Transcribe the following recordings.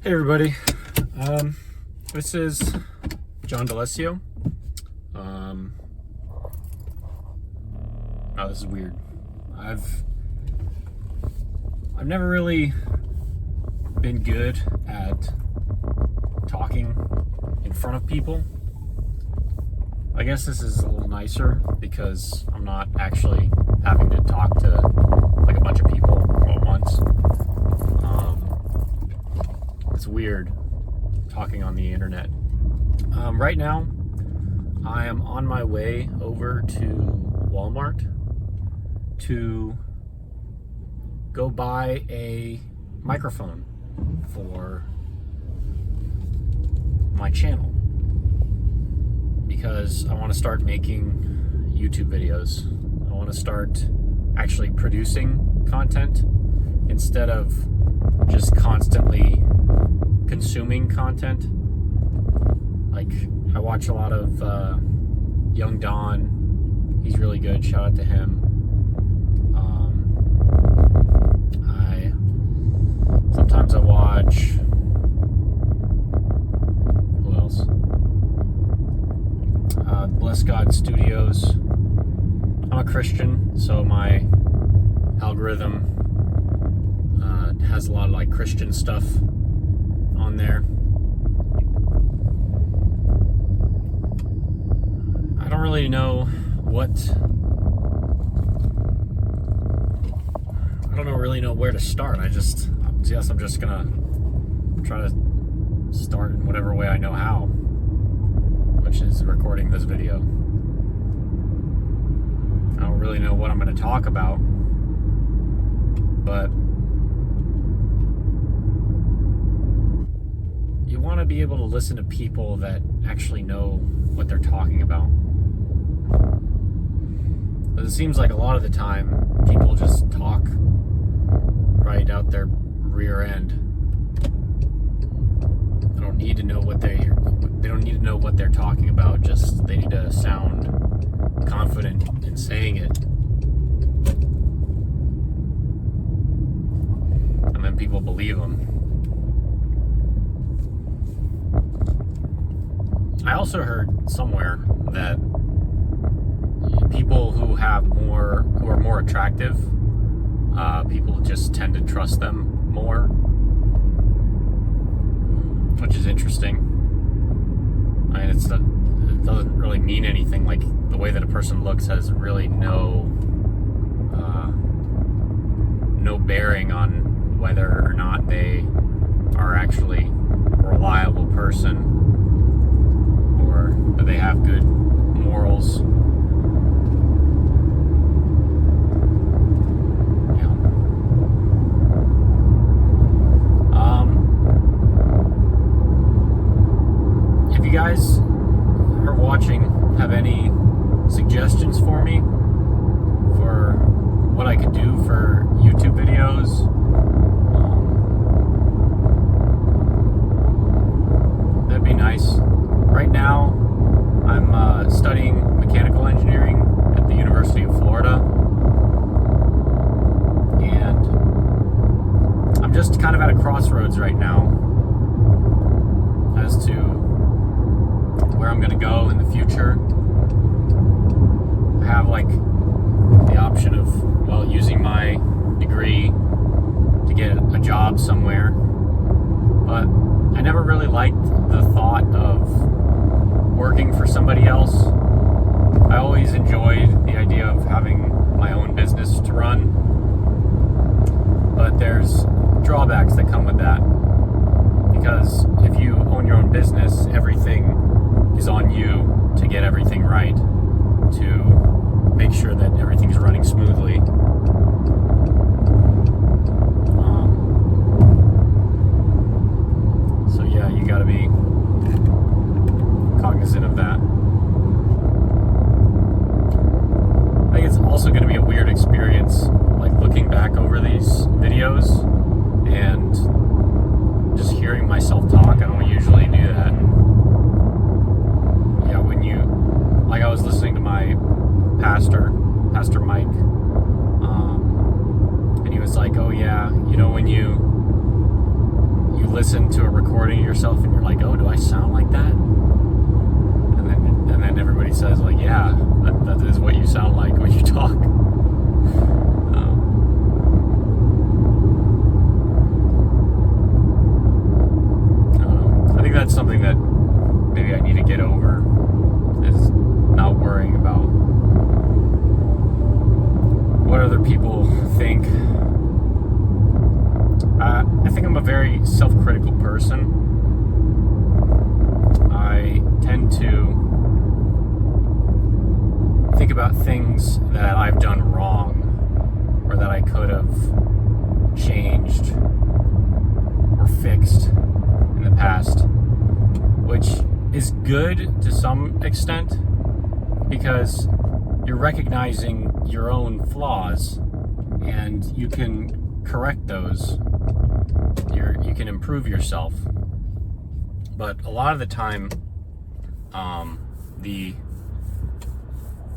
Hey everybody, this is John D'Alessio. Oh, this is weird. I've never really been good at talking in front of people. I guess this is a little nicer because I'm not actually having to talk to like a bunch of people all at once. It's weird talking on the internet. Right now, I am on my way over to Walmart to go buy a microphone for my channel because I want to start making YouTube videos. I want to start actually producing content instead of just constantly consuming content. Like, I watch a lot of Young Don. He's really good. Shout out to him. Sometimes I watch, who else? Bless God Studios. I'm a Christian, so my algorithm has a lot of like Christian stuff on there. I don't really know where to start. I'm just gonna try to start in whatever way I know how, which is recording this video. I don't really know what I'm gonna talk about, but you want to be able to listen to people that actually know what they're talking about. But it seems like a lot of the time people just talk right out their rear end. They don't need to know what they're talking about. Just they need to sound confident in saying it, and then people believe them. I also heard somewhere that people who are more attractive, people just tend to trust them more, which is interesting. I mean, it doesn't really mean anything. Like, the way that a person looks has really no bearing on whether or not they are actually a reliable person, or that they have good morals. Yeah. If you guys are watching, have any suggestions for me for what I could do for YouTube videos, that'd be nice. Right now, I'm studying mechanical engineering at the University of Florida, and I'm just kind of at a crossroads right now as to where I'm going to go in the future. I have like the option of, using my degree to get a job somewhere, but I never really liked the thought of working for somebody else. I always enjoyed the idea of having my own business to run, but there's drawbacks that come with that, because if you own your own business, everything is on you to get everything right, to make sure that everything's running smoothly. So yeah, you gotta be cognizant of that. I think it's also going to be a weird experience, like looking back over these videos and just hearing myself talk. I don't usually do that. Yeah, I was listening to my Pastor Mike, and he was like, oh yeah, when you listen to a recording of yourself and you're like, oh, do I sound like that? And then everybody says, like, yeah, that is what you sound like when you talk. I think that's something that maybe I need to get over, is not worrying about what other people think. I think I'm a very self-critical person. I tend to think about things that I've done wrong, or that I could have changed or fixed in the past, which is good to some extent because you're recognizing your own flaws and you can correct those. You can improve yourself. But a lot of the time, the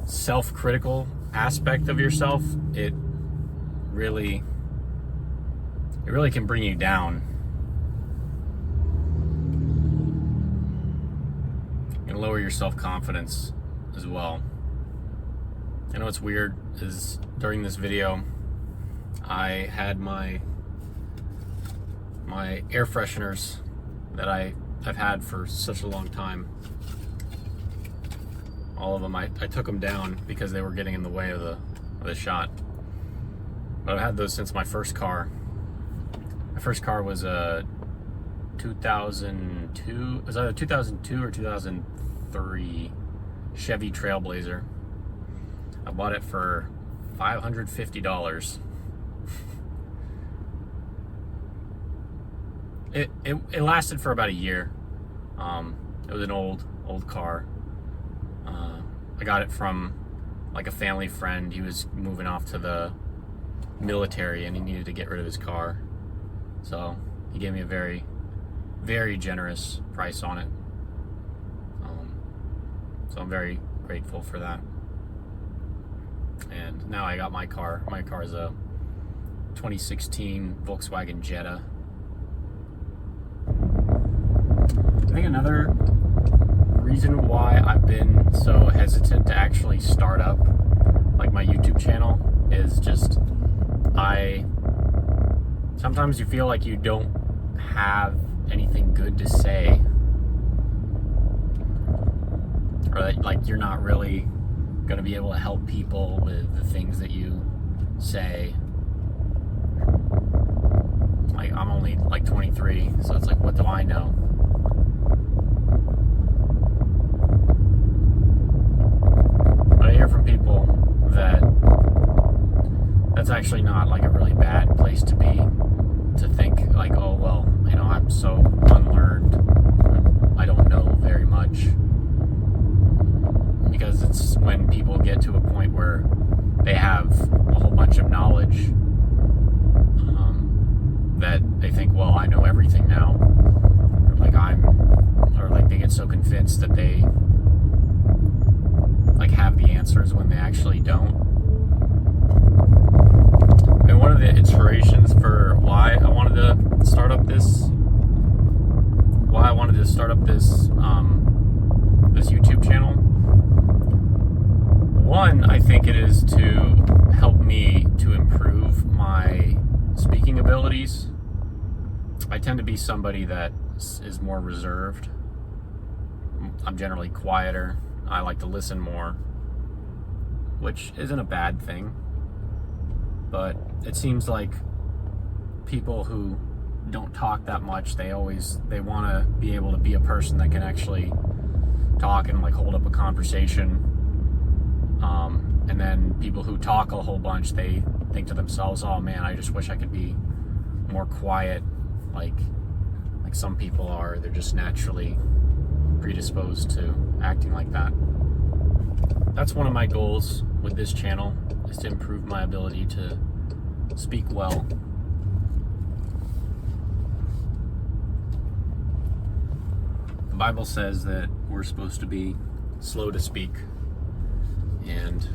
self-critical aspect of yourself, it really can bring you down. And lower your self-confidence as well. I know what's weird is during this video, I had my air fresheners that I've had for such a long time. All of them, I took them down because they were getting in the way of the shot. But I've had those since my first car. My first car was a 2002, it was either 2002 or 2003 Chevy Trailblazer. I bought it for $550. It lasted for about a year. It was an old car. I got it from like a family friend. He was moving off to the military and he needed to get rid of his car. So he gave me a very, very generous price on it. So I'm very grateful for that. And now I got my car. My car is a 2016 Volkswagen Jetta. I think another reason why I've been so hesitant to actually start up like my YouTube channel is just sometimes you feel like you don't have anything good to say, or that like you're not really going to be able to help people with the things that you say. Like, I'm only like 23, so it's like, what do I know? But I hear from people that that's actually not like a really bad place to be, to think like, oh, well, you know, I'm so unlearned, I don't know very much. Because it's when people get to a point where they have a whole bunch of knowledge, that they think, well, I know everything now, or like they get so convinced that they like have the answers when they actually don't. And one of the inspirations for why I wanted to start up this this YouTube channel, one, I think it is to help me to improve my speaking abilities. I tend to be somebody that is more reserved. I'm generally quieter. I like to listen more, which isn't a bad thing. But it seems like people who don't talk that much, they want to be able to be a person that can actually talk and like hold up a conversation. And then people who talk a whole bunch, they think to themselves, oh man, I just wish I could be more quiet, like some people are. They're just naturally predisposed to acting like that. That's one of my goals with this channel, is to improve my ability to speak well. The Bible says that we're supposed to be slow to speak, and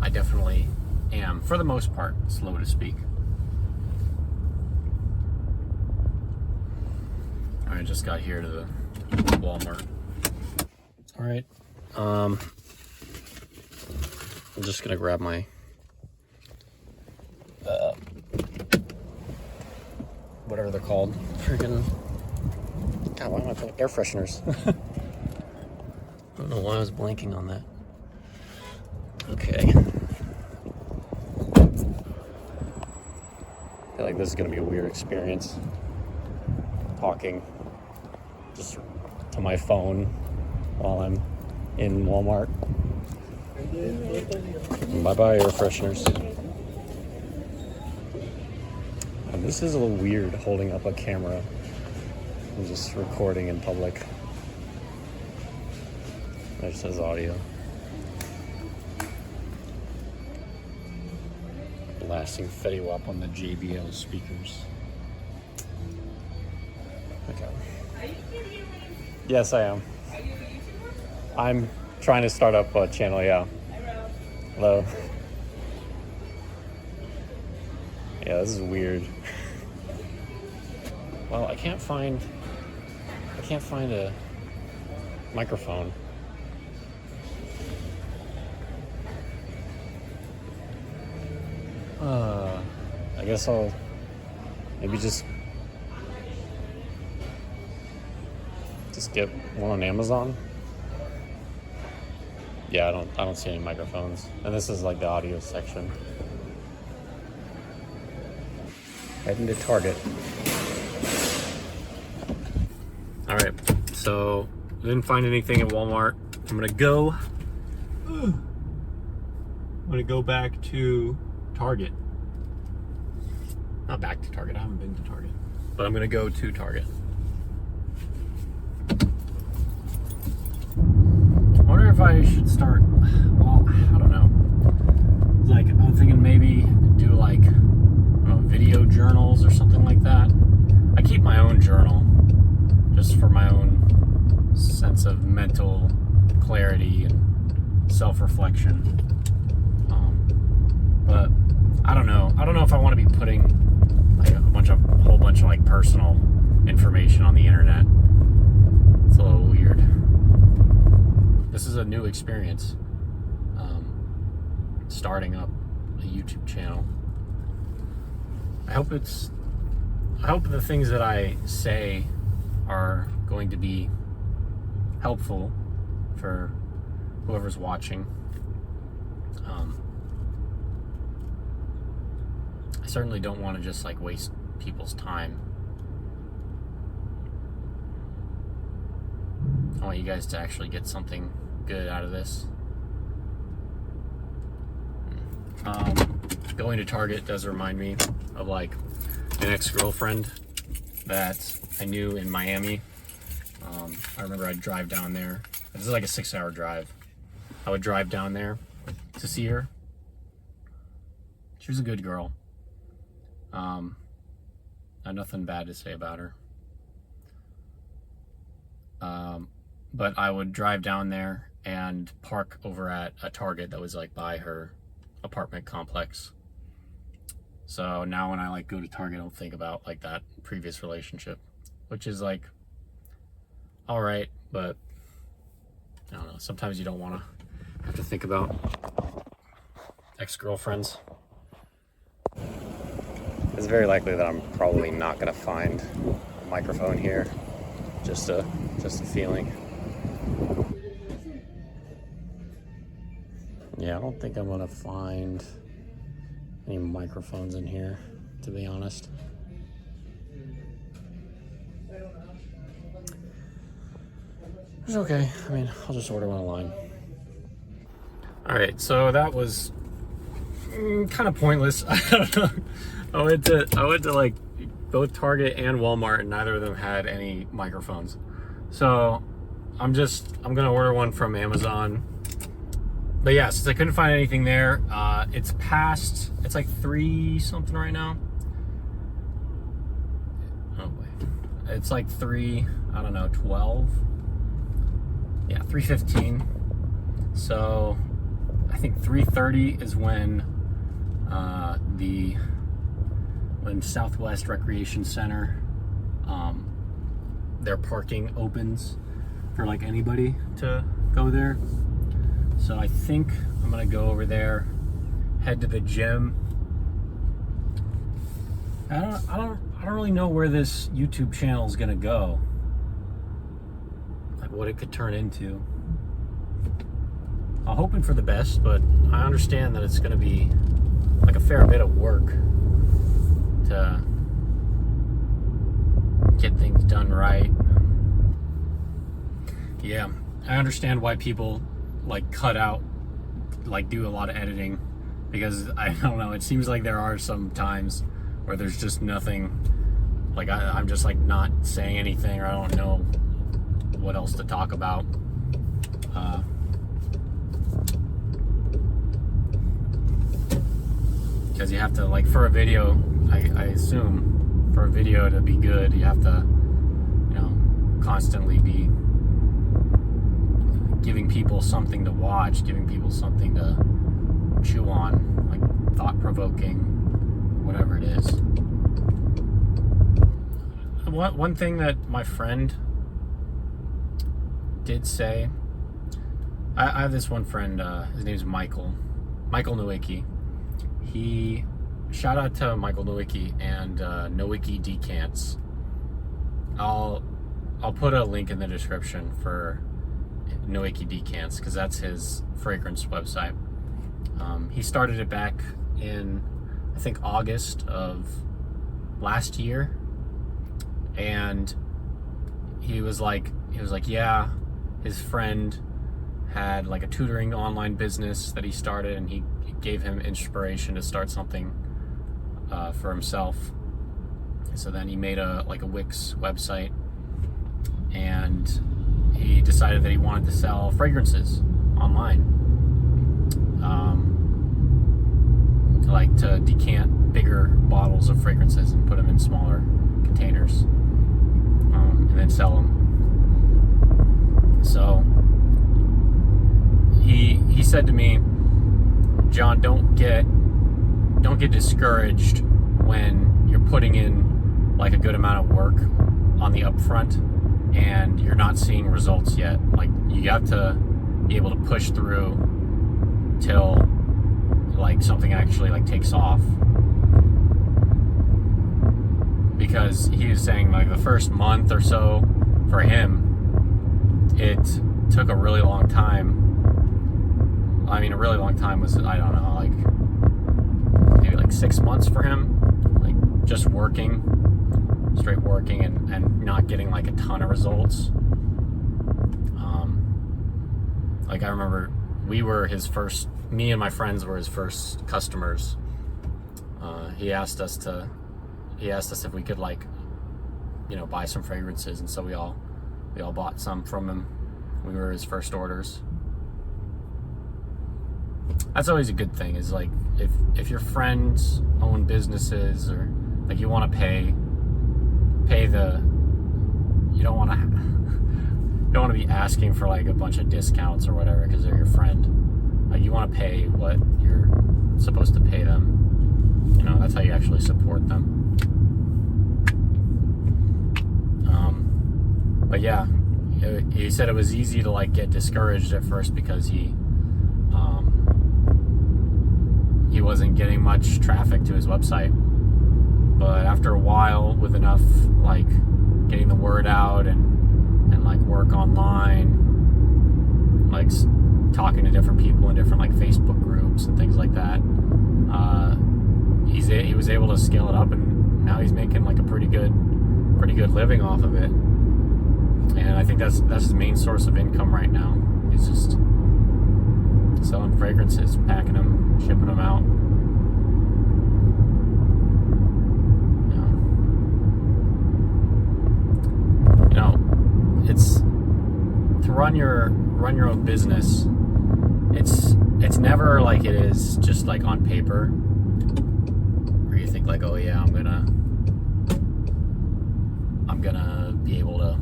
I definitely am, for the most part, slow to speak. Alright, just got here to the Walmart. Alright, I'm just gonna grab my whatever they're called. Freaking God, why am I putting air fresheners? I don't know why I was blanking on that. Okay. I feel like this is gonna be a weird experience. Talking just to my phone while I'm in Walmart. Bye-bye, air fresheners. And this is a little weird, holding up a camera and just recording in public. That just has audio. Blasting Fetty Wap on the JBL speakers. Okay. Yes, I am. Are you a YouTuber? I'm trying to start up a channel, yeah. Hello. Yeah, this is weird. Well, I can't find a microphone. I guess I'll maybe just get one on Amazon. Yeah, I don't see any microphones. And this is like the audio section. Heading to Target. All right, so I didn't find anything at Walmart. I'm gonna go back to Target. Not back to Target, I haven't been to Target. But I'm gonna go to Target. I wonder if I should start, well, I don't know. Like, I'm thinking maybe do like, I don't know, video journals or something like that. I keep my own journal just for my own sense of mental clarity and self-reflection. But I don't know. I don't know if I want to be putting like a whole bunch of like personal information on the internet. It's a little weird. This is a new experience. Starting up a YouTube channel. I hope the things that I say are going to be helpful for whoever's watching. I certainly don't want to just like waste people's time. I want you guys to actually get something good out of this. Going to Target does remind me of like an ex-girlfriend that I knew in Miami. I remember I'd drive down there. This is like a 6-hour drive. I would drive down there to see her. She was a good girl. Had nothing bad to say about her. But I would drive down there and park over at a Target that was like by her apartment complex. So now when I like go to Target, I don't think about like that previous relationship, which is like all right, but I don't know. Sometimes you don't want to have to think about ex-girlfriends. It's very likely that I'm probably not going to find a microphone here. Just a feeling. Yeah, I don't think I'm going to find any microphones in here, to be honest. It's okay. I mean, I'll just order one online. All right, so that was kind of pointless. I don't know. I went to like both Target and Walmart, and neither of them had any microphones. So I'm gonna order one from Amazon. But yeah, since I couldn't find anything there, it's like 3 something right now. Oh boy, it's like 12. Yeah, 3:15. So I think 3:30 is when when Southwest Recreation Center, their parking opens for like anybody to go there. So I think I'm gonna go over there, head to the gym. I don't really know where this YouTube channel is gonna go, like what it could turn into. I'm hoping for the best, but I understand that it's gonna be like a fair bit of work to get things done right. Yeah, I understand why people like cut out, like do a lot of editing, because I don't know, it seems like there are some times where there's just nothing, like I'm just like not saying anything, or I don't know what else to talk about. Because you have to, like, for a video, I assume for a video to be good, you have to, you know, constantly be giving people something to watch, giving people something to chew on, like thought-provoking, whatever it is. One thing that my friend did say, I have this one friend, his name's Michael Nowicki. He, shout out to Michael Nowicki and Nowicki Decants. I'll put a link in the description for Nowicki Decants, because that's his fragrance website. He started it back in, I think, August of last year, and he was like, yeah, his friend had like a tutoring online business that he started, and he gave him inspiration to start something for himself. So then he made a Wix website, and he decided that he wanted to sell fragrances online, like to decant bigger bottles of fragrances and put them in smaller containers, and then sell them. So he said to me, John, don't get discouraged when you're putting in like a good amount of work on the upfront and you're not seeing results yet. Like, you have to be able to push through till like something actually like takes off. Because he was saying like the first month or so for him, it took a really long time. I mean, a really long time was, I don't know, like maybe like 6 months for him, like just straight working and not getting like a ton of results. Like I remember me and my friends were his first customers. He asked us if we could, like, you know, buy some fragrances, and so we all bought some from him. We were his first orders. That's always a good thing, is like if your friends own businesses, or like you want to pay you don't want to be asking for like a bunch of discounts or whatever because they're your friend. Like, you want to pay what you're supposed to pay them. You know, that's how you actually support them. But yeah, he said it was easy to like get discouraged at first because he wasn't getting much traffic to his website. But after a while, with enough like getting the word out and like work online, like talking to different people in different like Facebook groups and things like that, he was able to scale it up, and now he's making like a pretty good living off of it. And I think that's his main source of income right now. He's just selling fragrances, packing them, shipping them out. You know, it's to run your own business. It's never like it is just like on paper, where you think like, oh yeah, I'm gonna be able to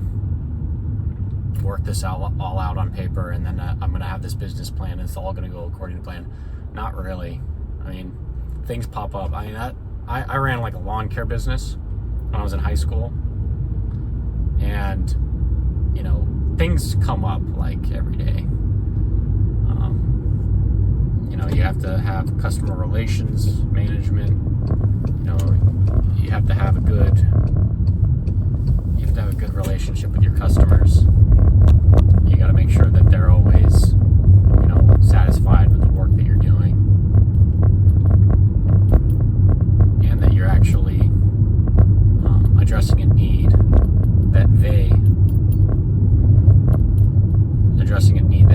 work this all out on paper, and then I'm gonna have this business plan, and it's all gonna go according to plan. Not really. I mean, things pop up. I mean, I ran like a lawn care business when I was in high school, and And, things come up like every day. You have to have customer relations management. You have to have a good relationship with your customers. You got to make sure that they're always, satisfied with the work that you're doing, and that you're actually addressing a need that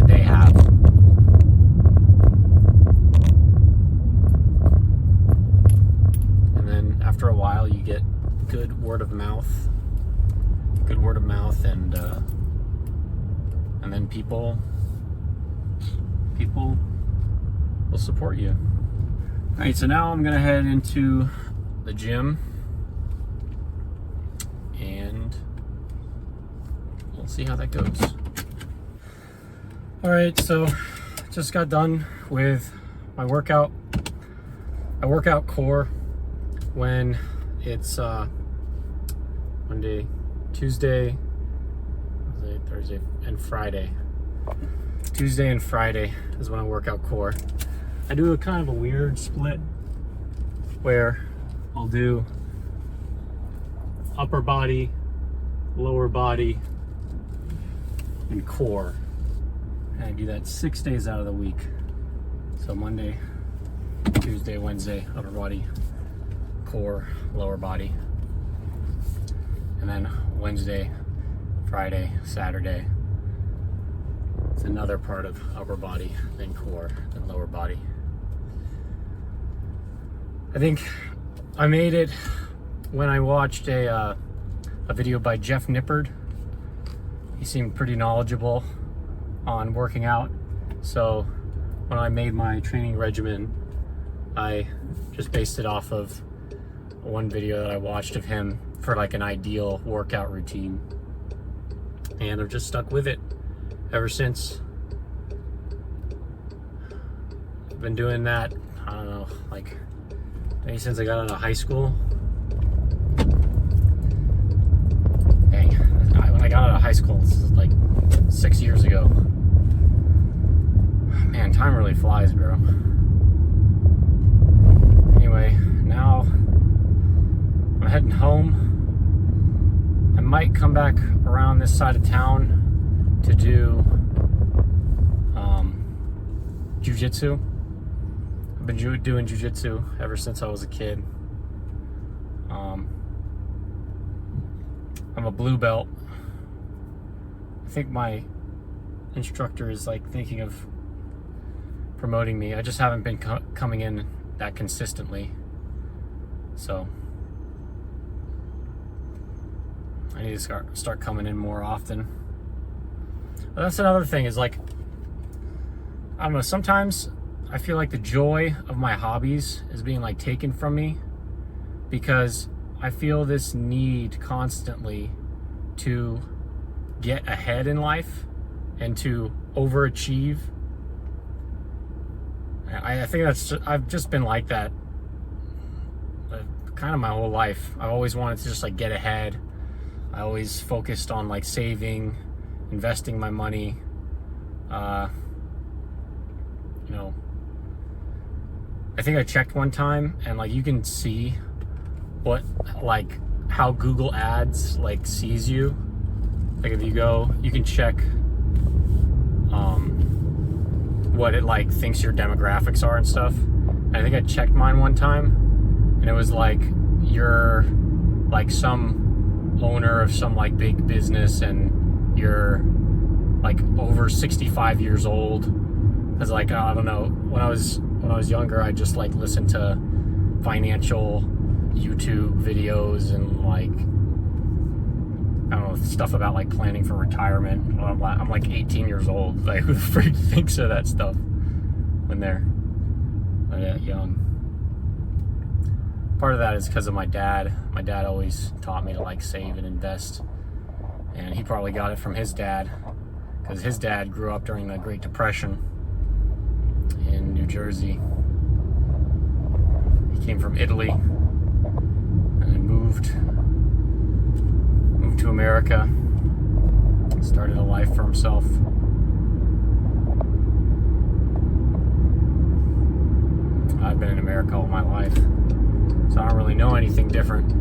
they have. And then after a while, you get good word of mouth, and then people will support you. All right, so now I'm gonna head into the gym, and we'll see how that goes. All right, so just got done with my workout. I work out core when it's Monday, Tuesday, Thursday, and Friday. Tuesday and Friday is when I work out core. I do a kind of a weird split where I'll do upper body, lower body, and core. And I do that 6 days out of the week. So Monday, Tuesday, Wednesday, upper body, core, lower body. And then Wednesday, Friday, Saturday, it's another part of upper body, then core, then lower body. I think I made it when I watched a video by Jeff Nippard. He seemed pretty knowledgeable on working out. So when I made my training regimen, I just based it off of one video that I watched of him for like an ideal workout routine. And I've just stuck with it ever since. I've been doing that, I don't know, like maybe since I got out of high school. Dang, when I got out of high school, this is like 6 years ago. Man, time really flies, bro. Anyway, now I'm heading home. I might come back around this side of town to do jiu-jitsu. I've been doing jiu-jitsu ever since I was a kid. I'm a blue belt. I think my instructor is like thinking of promoting me. I just haven't been coming in that consistently. So I need to start coming in more often. But that's another thing is like, I don't know, sometimes I feel like the joy of my hobbies is being like taken from me because I feel this need constantly to get ahead in life and to overachieve. I think I've just been like that kind of my whole life. I always wanted to just like get ahead. I always focused on like saving, investing my money. I think I checked one time and like you can see what like how Google Ads like sees you. Like if you go, you can check what it like thinks your demographics are and stuff. And I think I checked mine one time and it was like you're like some owner of some like big business and you're like over 65 years old. Cause like I don't know, when I was younger, I just like listened to financial YouTube videos and like I don't know, stuff about like planning for retirement. I'm like 18 years old. Like who the freak thinks of that stuff when they're that young? Part of that is because of my dad. My dad always taught me to like save and invest, and he probably got it from his dad because his dad grew up during the Great Depression in New Jersey. He came from Italy and moved to America started a life for himself. I've been in America all my life, so I don't really know anything different.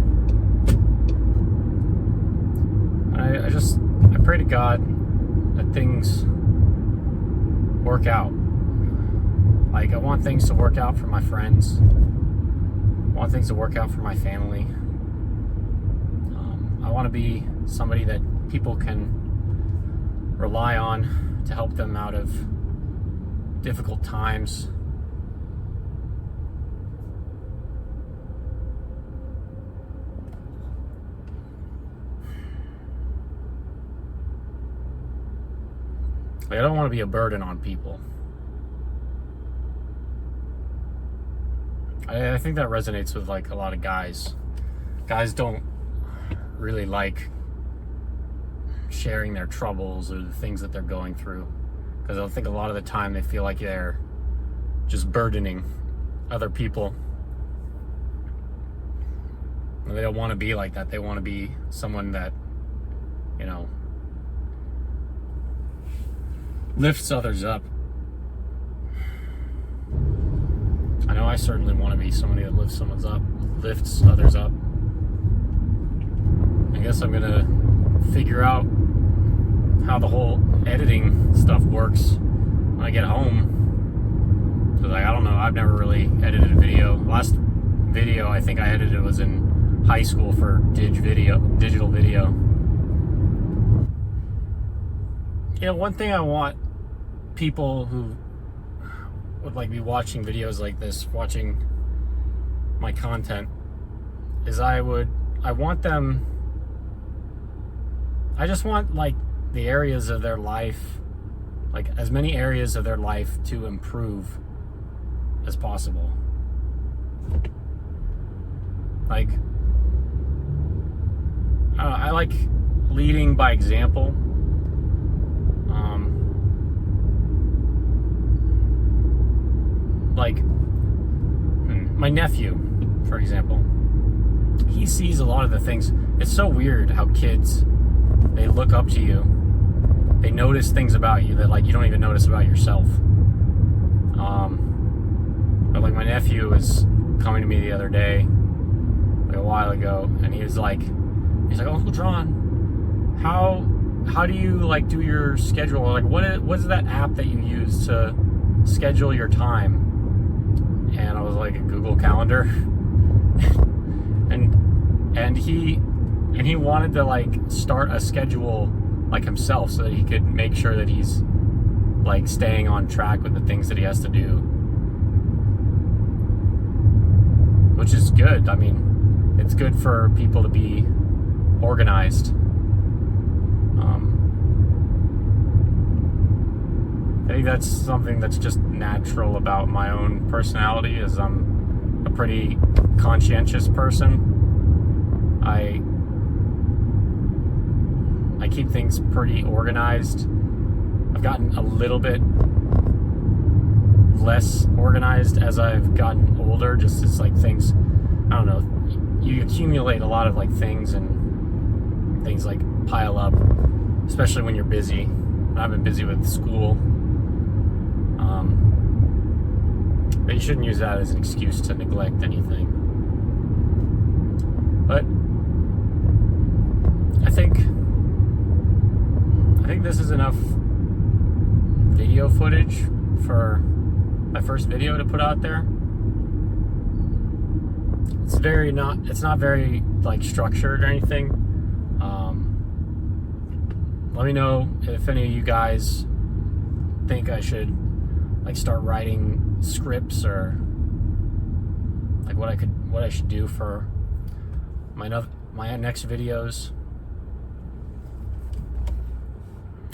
I pray to God that things work out. Like, I want things to work out for my friends. I want things to work out for my family. I want to be somebody that people can rely on to help them out of difficult times. Like, I don't want to be a burden on people. I think that resonates with like a lot of guys. Guys don't really like sharing their troubles or the things that they're going through, because I think a lot of the time they feel like they're just burdening other people. And they don't want to be like that. They want to be someone that, you know, lifts others up. I know I certainly want to be somebody that lifts others up. I guess I'm gonna figure out how the whole editing stuff works when I get home. Cause like, I don't know, I've never really edited a video. Last video I think I edited was in high school for digital video. You know, one thing I want people who would like be watching videos like this, watching my content, is I just want like the areas of their life, like as many areas of their life to improve as possible. Like, I like leading by example. Like my nephew, for example, he sees a lot of the things. It's so weird how kids, they look up to you. They notice things about you that like you don't even notice about yourself. But like my nephew was coming to me the other day, like a while ago, and he's like, Uncle John, how do you like do your schedule? Like what is that app that you use to schedule your time? And I was like, a Google Calendar. and he wanted to like start a schedule like himself so that he could make sure that he's like staying on track with the things that he has to do, which is good. I mean, it's good for people to be organized. I think that's something that's just natural about my own personality, is I'm a pretty conscientious person. I keep things pretty organized. I've gotten a little bit less organized as I've gotten older, just as like things, I don't know, you accumulate a lot of like things, and things like pile up, especially when you're busy. I've been busy with school. But you shouldn't use that as an excuse to neglect anything. But I think this is enough video footage for my first video to put out there. It's not very like structured or anything. Let me know if any of you guys think I should like start writing scripts, or like what I should do for my next videos.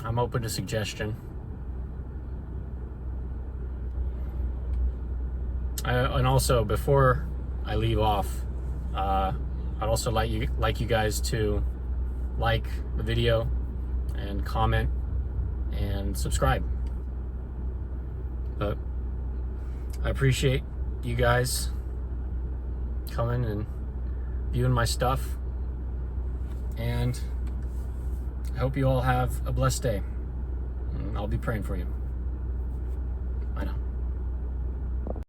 I'm open to suggestion. And also, before I leave off, I'd also like you guys to like the video and comment and subscribe. But I appreciate you guys coming and viewing my stuff, and I hope you all have a blessed day. I'll be praying for you.